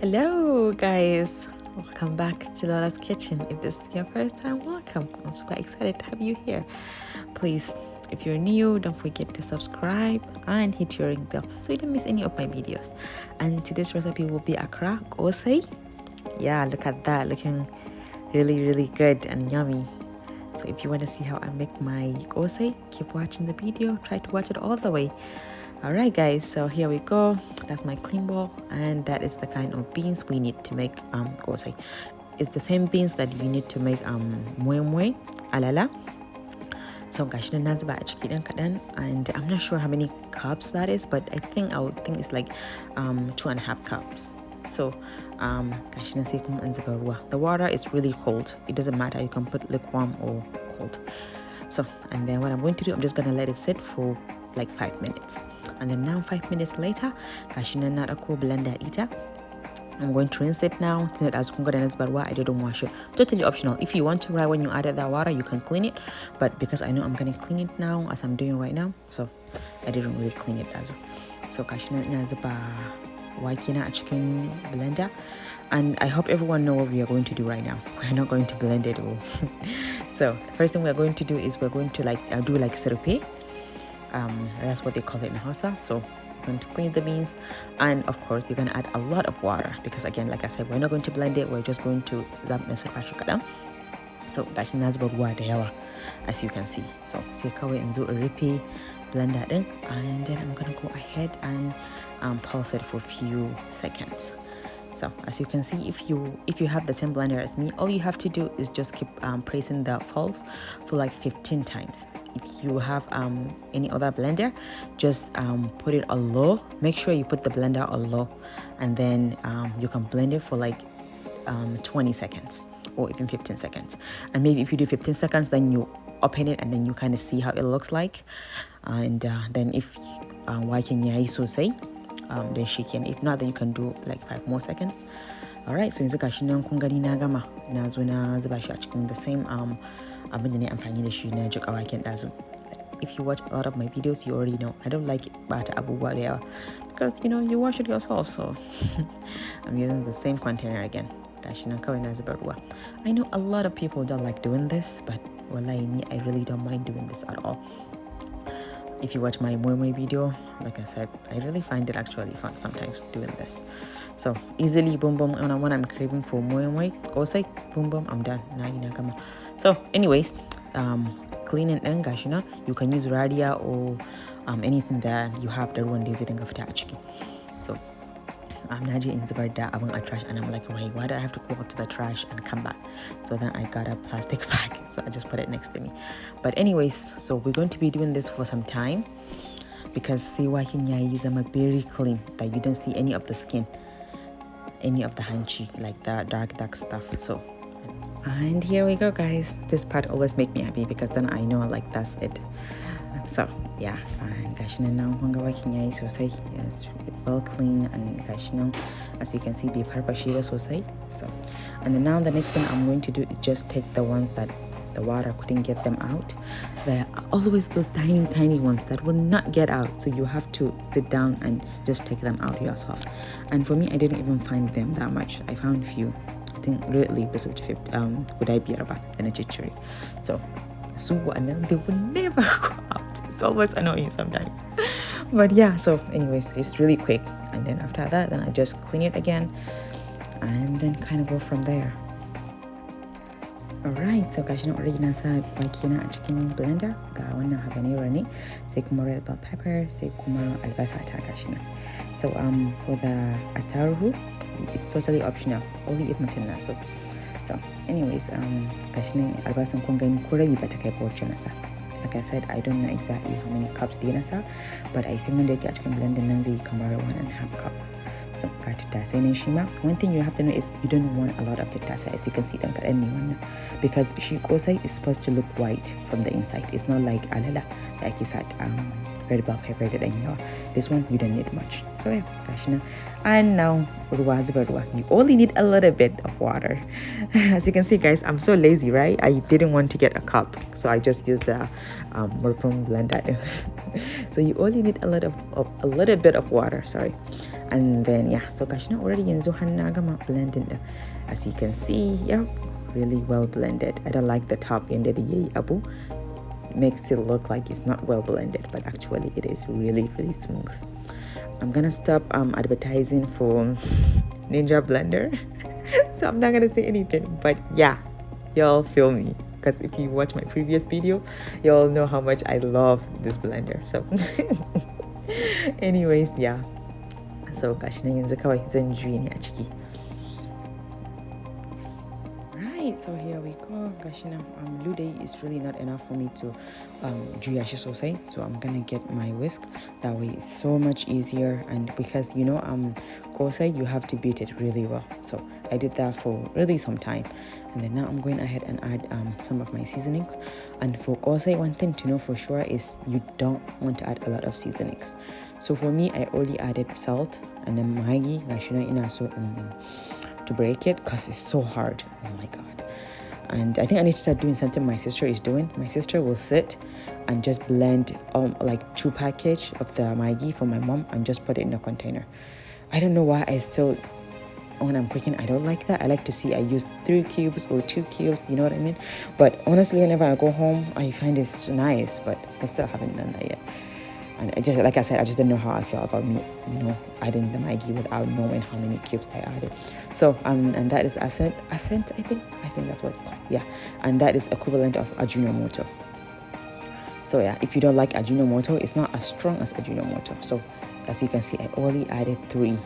Hello guys, welcome back to Lola's Kitchen. If this is your first time, welcome. I'm super excited to have you here. Please, if you're new, don't forget to subscribe and hit your ring bell so you don't miss any of my videos. And today's recipe will be Akra Kosai. Yeah, look at that, looking really good and yummy. So if you want to see how I make my kosai, keep watching the video. Try to watch it all the way. Alright guys, so here we go. That's my clean bowl, and that is the kind of beans we need to make kosai. It's the same beans that you need to make mwe alala. So gashi nan na zuba a ciki dan kadan, and I'm not sure how many cups that is, but I think it's like 2.5 cups. So gashi nan sai kuma an zuba ruwa. The water is really cold. It doesn't matter, you can put lukewarm or cold. So, and then what I'm going to do, I'm just gonna let it sit for like 5 minutes. And then now 5 minutes later, gashi nan na dauko blender ita. I'm going to rinse it now. As kun ga da na zuba ruwa, I didn't wash it. Totally optional. If you want to, right when you added that water, you can clean it. But because I know I'm gonna clean it now, as I'm doing right now, so I didn't really clean it as well. So gashi nan ina zuba wake na a cikin blender. And I hope everyone know what we are going to do right now. We're not going to blend it all. So the first thing we're going to do is we're going to do like sirpe. That's what they call it in Hausa. So we're going to clean the beans, and of course you're going to add a lot of water because again, like I said, we're not going to blend it. We're just going to so gashi na zuba ruwa da yawa, as you can see. So sai kawai in zo in rufe blender din, and then I'm going to go ahead and pulse it for a few seconds. So as you can see, if you have the same blender as me, all you have to do is just keep pressing the pulse for like 15 times. If you have any other blender, just put it on low. Make sure you put the blender on low, and then you can blend it for like 20 seconds or even 15 seconds. And maybe if you do 15 seconds, then you open it and then you kind of see how it looks like. And then if waken yayi sosai, then shaken. If not, then you can do like 5 more seconds. Alright, so yanzu gashi nan kun gani na gama, na zo na zuba shi a cikin the same abin da ne amfani da shi na jika waken dazu. If you watch a lot of my videos, you already know I don't like bata abubuwa da yawa because you wash it yourself. So I'm using the same container again. Gashi nan kawai na zuba ruwa. I know a lot of people don't like doing this, but wallahi me, I really don't mind doing this at all. If you watch my moi video, like I said, I really find it actually fun sometimes doing this. So easily, boom, when I'm craving for moi, kosai, boom, I'm done. Now you know, so anyways, cleaning and gashina, you can use radia or anything that you have that one is in a ciki. So I'm naji in zubar da abun a trash, and I'm like, why do I have to go out to the trash and come back? So then I got a plastic bag, so I just put it next to me. But anyways, so we're going to be doing this for some time because see wakin yayi zama very clean, that you don't see any of the skin, any of the hanchi, like the dark stuff. So, and here we go guys. This part always make me happy because then I know like that's it. So yeah, and gashi nan na kun ga wakin yayi sosai. Yes, well clean, and gashi nan, as you can see, bai farfashe ba sosai. So, and then now the next thing I'm going to do is just take the ones that the water couldn't get them out. There are always those tiny ones that will not get out, so you have to sit down and just take them out yourself. And for me, I didn't even find them that much. I found a few. I think really bisa wuce 50 guda biyar ba da na ciccire. So su wa'annan, they will never go out. It's always annoying sometimes. But yeah, so anyways, it's really quick. And then after that, then I just clean it again and then kind of go from there. Alright, so gashi nan already na sa wake na a cikin blender. Ga wannan habanero ne, sai kuma red bell pepper, sai kuma albasa ta gashi nan. So for the ataruhu, it's totally optional, only if mutum na so. So anyways, gashi nan albasan kun gani ko rabi ba ta kai ba wacce na sa. Like I said, I don't know exactly how many cups dai na sa, but I think when they get a cikin blender nan zai kamar 1.5 cup. So got tattasai nan shi ma. One thing you have to know is you don't want a lot of tattasai, as you can see dan kadan ne wannan, because shi kosai is supposed to look white from the inside. It's not like alala da ake sa red bell pepper da dan yawa. This one you don't need much. So yeah, gashi nan. And now ruwa, zuba ruwa. You only need a little bit of water. As you can see guys, I'm so lazy, right? I didn't want to get a cup, so I just used a murprum blender. So you only need a little bit of water, sorry. And then yeah, so gashi na already yanzu har na gama blending them. As you can see, yep, really well blended. I don't like the top yanda da yayi abu. Makes it look like it's not well blended, but actually it is really smooth. I'm gonna stop advertising for Ninja Blender. So I'm not gonna say anything, but yeah, y'all feel me, because if you watch my previous video, y'all know how much I love this blender. So anyways, yeah, so gashi nan yanzu kawai zan juye ne a ciki. Right, so here we go. Gashi nan lude is really not enough for me to juya shi sosai, so I'm gonna get my whisk. That way it's so much easier, and because you know Kosa, you have to beat it really well. So I did that for really some time, and then now I'm going ahead and add some of my seasonings. And for Kosa, one thing to know for sure is you don't want to add a lot of seasonings. So for me, I only added salt and then Maggi. Gashi nan ina so to break it because it's so hard. Oh my god. And I think I need to start doing something my sister is doing. My sister will sit and just blend like 2 package of the Maggi for my mom and just put it in a container. I don't know why I still, when I'm cooking, I don't like that. I like to see I use 3 cubes or 2 cubes, you know what I mean? But honestly, whenever I go home, I find it's nice, but I still haven't done that yet. And I just, like I said, I just don't know how I feel about me, you know, adding the Maggi without knowing how many cubes I added. So, and that is accent, I think that's what it's called. Yeah, and that is equivalent of Ajinomoto. So yeah, if you don't like Ajinomoto, it's not as strong as Ajinomoto. So as you can see, I only added 3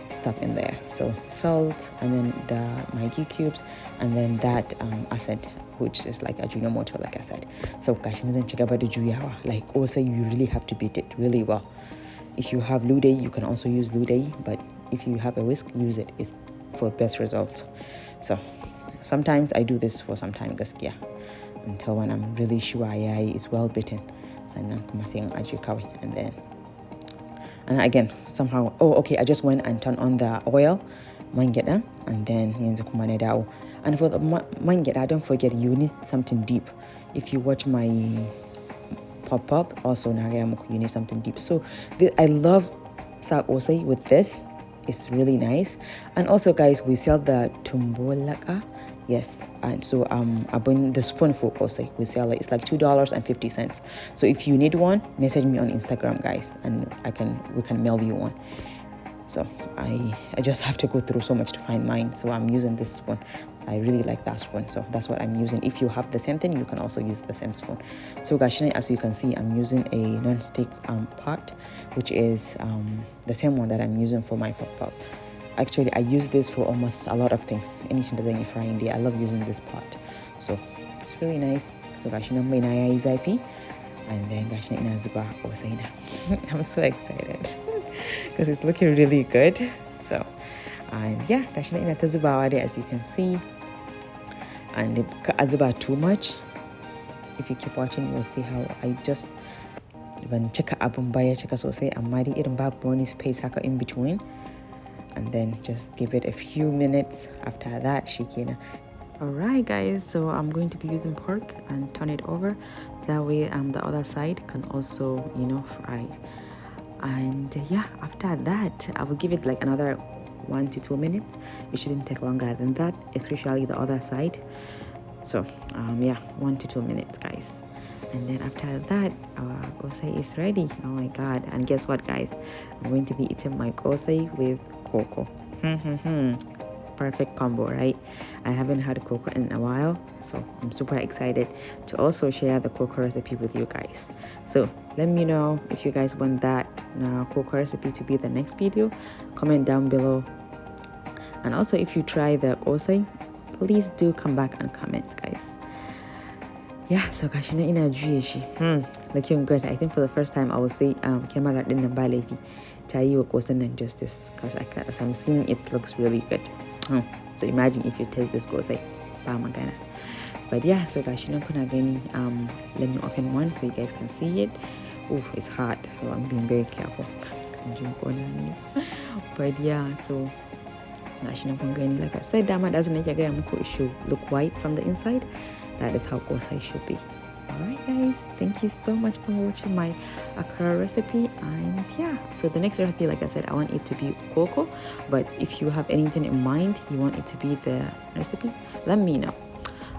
stuff in there. So salt, and then the Maggi cubes, and then that accent, which is like Ajinomoto, like I said. So gashi nan zan ci gaba da juyawa. Like also, you really have to beat it really well. If you have lude, you can also use lude, but if you have a whisk, use it. It's for best results. So sometimes I do this for some time, gaskiya, until when I'm really sure yayi is well beaten. Sannan kuma sai in aje kawai, and again somehow, oh okay, I just went and turned on the oil, man gyada, and then yanzu kuma na dawo. And for the man gyada, don't forget you need something deep. If you watch my pop-up, also you need something deep. So I love sakosai with this. It's really nice. And also guys, we sell the tumbolaka. Yes, and so the spoon for Kosa, we sell it. It's like $2.50. So if you need one, message me on Instagram, guys, and we can mail you one. So I just have to go through so much to find mine. So I'm using this spoon. I really like that spoon, so that's what I'm using. If you have the same thing, you can also use the same spoon. So guys, as you can see, I'm using a non-stick pot, which is the same one that I'm using for my pop-up. Actually, I use this for almost a lot of things. Anything that I'm frying there, I love using this pot. So it's really nice. So guys, mai na yayi zafi, and then guys, ina zuba kosai na. I'm so excited because it's looking really good. So and yeah, guys, ina ta zubawa dai, as you can see. And ka zuba too much. If you keep watching, you'll see how I just ban cika abun baya cika sosai, amma dai irin babu wani space haka in between. And then just give it a few minutes. After that, shikenan. Alright guys, so I'm going to be using pork and turn it over. That way the other side can also, you know, fry. And yeah, after that, I will give it like another 1 to 2 minutes. It shouldn't take longer than that, especially the other side. So yeah, 1 to 2 minutes, guys. And then after that, our kosai is ready. Oh my god. And guess what, guys? I'm going to be eating my kosai with cocoa. Perfect combo, right? I haven't had cocoa in a while, so I'm super excited to also share the cocoa recipe with you guys. So let me know if you guys want that cocoa recipe to be the next video. Comment down below. And also, if you try the kosai, please do come back and comment, guys. Yeah, so gashi na ina juye shi. Looking good. I think for the first time I will say camera din nan ba laifi ta yi wa kosan nan justice, because as I'm seeing it looks really good. So imagine if you taste this kosai, ba magana. But yeah, so gashi nan kuna gani, let me open one so you guys can see it. Oh, it's hot, so I'm being very careful. But yeah, so gashi nan kun gani, like I said, dama doesn't make it should look white from the inside. That is how kosai should be. Alright guys, thank you so much for watching my Akara recipe. And yeah, so the next recipe, like I said, I want it to be cocoa, but if you have anything in mind you want it to be the recipe, let me know.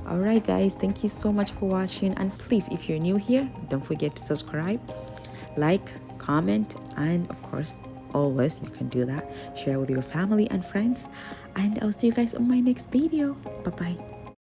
Alright guys, thank you so much for watching, and please, if you're new here, don't forget to subscribe, like, comment, and of course always you can do that, share with your family and friends, and I'll see you guys on my next video. Bye bye.